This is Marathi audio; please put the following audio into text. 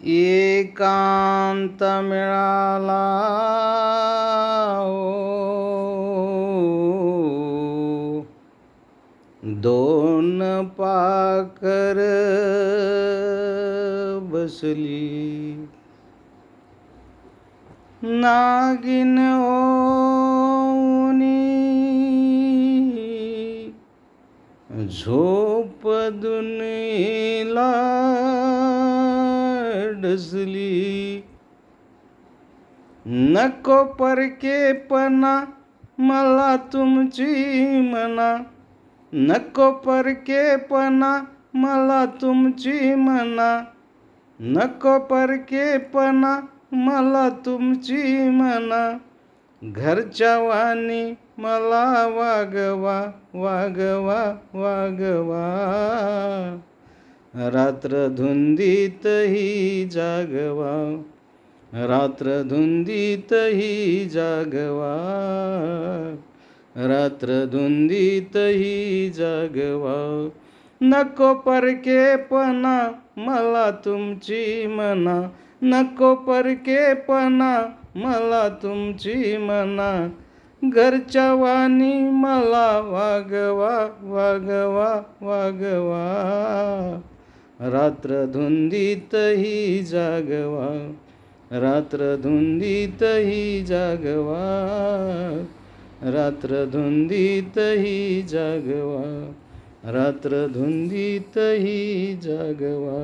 एकांत मिळाला ओ, दोन पाकर बसली, नागिन ओनी झोप दुनीला डसली. नको परकेपणा मला तुमची मना, नको परकेपणा मला तुमची मना, नको परकेपणा मला तुमची मना. घरच्या वाणी मला वागवा वागवा वागवा, रात्र धुंदीतही जागवा, रात्र धुंदीतही जागवा, रात्र धुंदीतही जागवा. नको परकेपणा मला तुमची मना, नको परकेपणा मला तुमची मना. घरच्या वाणी मला वागवा वागवा वागवा, रात्र धुंदीतही जागवा, रात्र धुंदीतही जागवा, रात्र धुंदीतही जागवा, रात्र धुंदीतही जागवा.